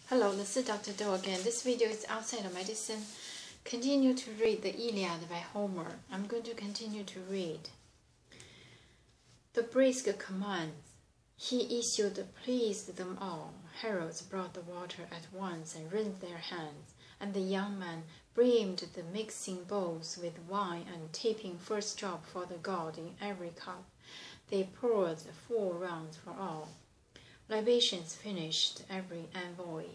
Hello, this is Dr. Do again. This video is outside of medicine. Continue to read the Iliad by Homer. I'm going to continue to read. The brisk commands he issued pleased them all. Heralds brought the water at once and rinsed their hands, and the young man brimmed the mixing bowls with wine and tapping first drop for the god in every cup. They poured 4 rounds for all. Libations finished, every envoy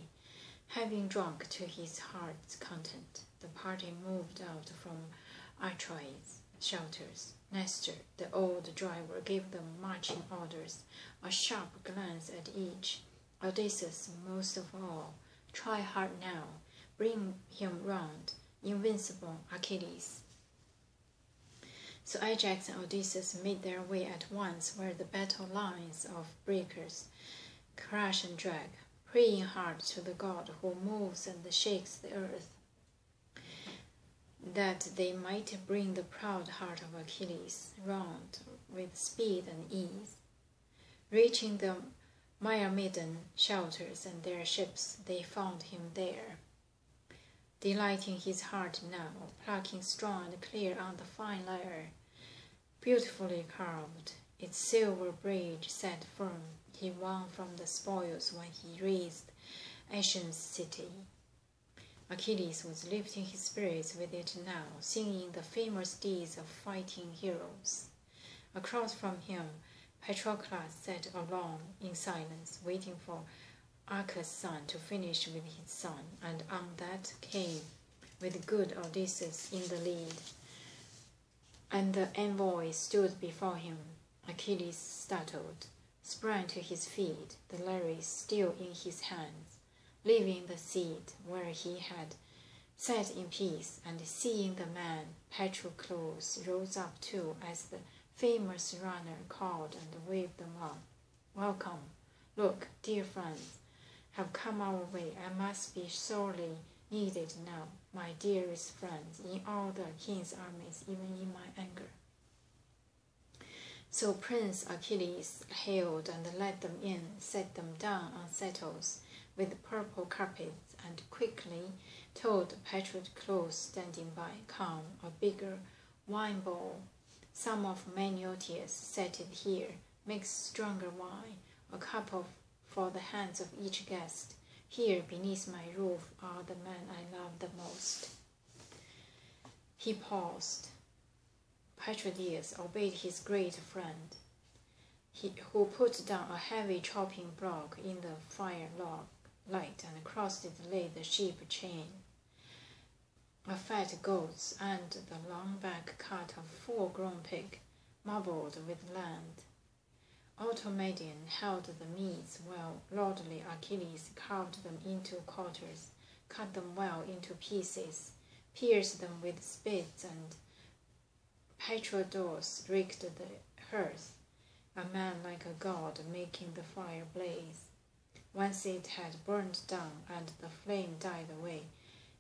having drunk to his heart's content. The party moved out from Atreus' shelters. Nestor, the old driver, gave them marching orders, a sharp glance at each. Odysseus, most of all, try hard now, bring him round, invincible Achilles. So Ajax and Odysseus made their way at once where the battle lines of breakers crash and drag, praying hard to the god who moves and shakes the earth, that they might bring the proud heart of Achilles round with speed and ease. Reaching the Myrmidon shelters and their ships, they found him there, delighting his heart now, plucking strong and clear on the fine lyre, beautifully carved, its silver bridge set firm. He won from the spoils when he razed Aetion's city. Achilles was lifting his spirits with it now, singing the famous deeds of fighting heroes. Across from him, Patroclus sat alone in silence, waiting for Arcas' son to finish with his son, and on that came, with good Odysseus in the lead. And the envoy stood before him. Achilles, startled, sprang to his feet, the lyre still in his hands, leaving the seat where he had sat in peace, and seeing the man, Patroclus rose up too as the famous runner called and waved them on. Welcome. Look, dear friends, have come our way. I must be sorely needed now, my dearest friends, in all the king's armies, even in my anger. So Prince Achilles hailed and led them in, set them down on settles with purple carpets, and quickly told Patroclus standing by, come, a bigger wine bowl. Some of Maniotius set it here, mix stronger wine, a cup for the hands of each guest. Here beneath my roof are the men I love the most. He paused. Patroclus obeyed his great friend, who put down a heavy chopping block in the fire light, and across it lay the sheep chain, a fat goat, and the long back cut of full-grown pig, marbled with land. Automedion held the meats, while lordly Achilles carved them into quarters, cut them well into pieces, pierced them with spits, and Patroclus raked the hearth, a man like a god making the fire blaze. Once it had burned down and the flame died away,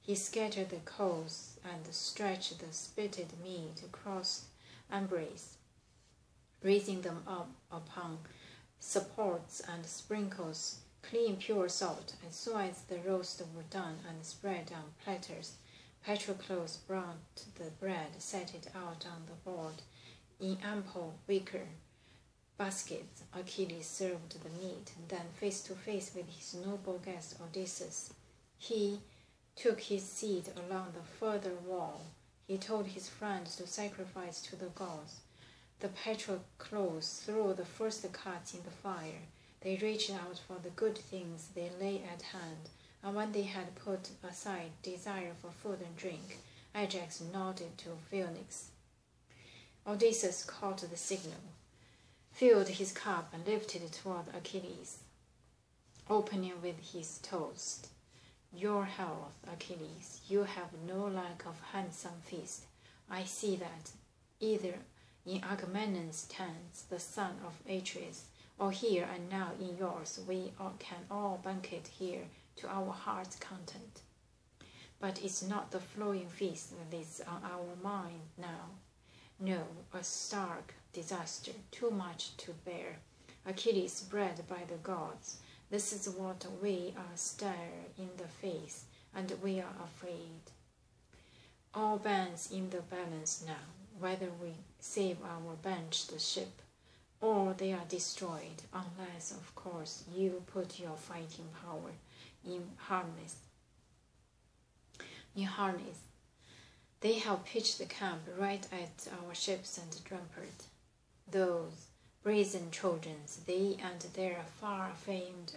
he scattered the coals and stretched the spitted meat across embrace, raising them up upon supports and sprinkles clean pure salt. As soon as the roast were done and spread on platters, Patroclus brought the bread, set it out on the board in ample wicker baskets. Achilles served the meat, then face to face with his noble guest Odysseus, he took his seat along the further wall. He told his friends to sacrifice to the gods. The Patroclus threw the first cuts in the fire. They reached out for the good things they lay at hand, and when they had put aside desire for food and drink, Ajax nodded to Phoenix. Odysseus caught the signal, filled his cup, and lifted it toward Achilles, opening with his toast. Your health, Achilles. You have no lack of handsome feast. I see that, either in Agamemnon's tents, the son of Atreus, or here and now in yours, we can all banquet here to our heart's content. But it's not the flowing feast that is on our mind now. No, a stark disaster, too much to bear. Achilles bred by the gods, This is what we are stared in the face, and we are afraid. All bands in the balance now, whether we save our benched ship, or they are destroyed, unless, of course, you put your fighting power in harness. They have pitched the camp right at our ships and rampart. Those brazen Trojans, they and their far-famed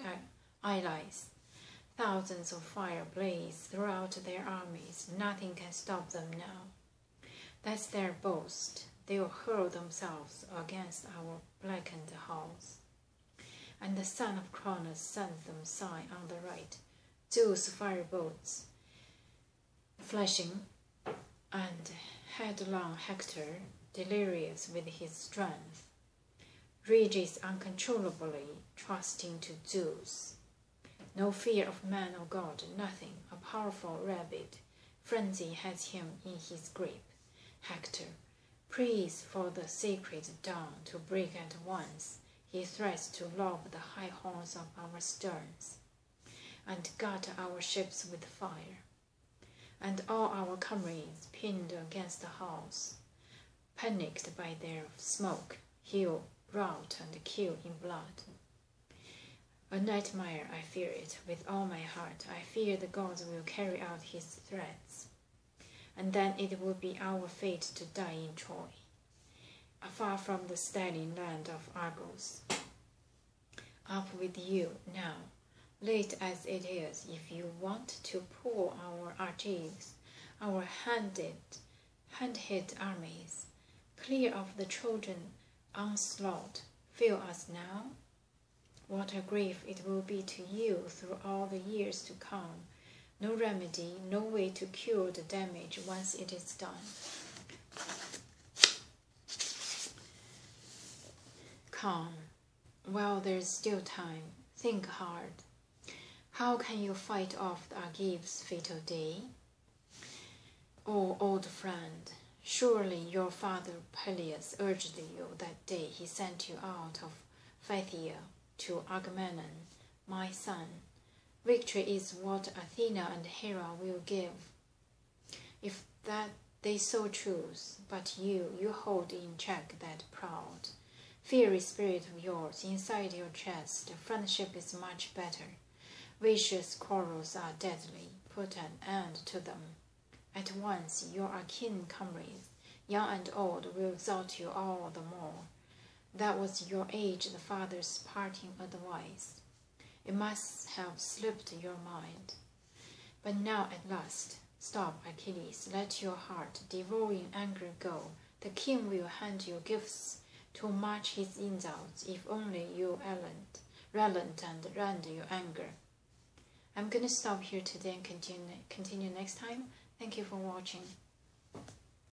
allies. Thousands of fire blaze throughout their armies. Nothing can stop them now. That's their boast. They will hurl themselves against our blackened hulls. And the son of Cronus sends them sign on the right. Zeus' fireboats flashing, and headlong Hector, delirious with his strength, rages uncontrollably, trusting to Zeus. No fear of man or God, nothing. A powerful rabid frenzy has him in his grip. Hector prays for the sacred dawn to break at once. He threats to lob the high horns of our sterns, and gut our ships with fire. And all our comrades, pinned against the hulls, panicked by their smoke, he'll rout and kill in blood. A nightmare, I fear it, with all my heart. I fear the gods will carry out his threats, and then it will be our fate to die in Troy, far from the styling land of Argos. Up with you now, late as it is, if you want to pull our archives, our hand-hit armies, clear of the Trojan onslaught. Feel us now? What a grief it will be to you through all the years to come. No remedy, no way to cure the damage once it is done. Calm. Well, there's still time. Think hard. How can you fight off the Argives' fatal day? Oh, old friend, surely your father Peleus urged you that day he sent you out of Phthia to Agamemnon, my son. Victory is what Athena and Hera will give, if that they so choose. But you hold in check that proud, fiery spirit of yours inside your chest. Friendship is much better. Vicious quarrels are deadly. Put an end to them. At once your Achaean comrades, young and old, will exalt you all the more. That was your aged father's parting advice. It must have slipped your mind. But now at last, stop, Achilles. Let your heart, devouring anger, go. The king will hand you gifts to match his insults, if only you relent and rend your anger. I'm going to stop here today and continue next time. Thank you for watching.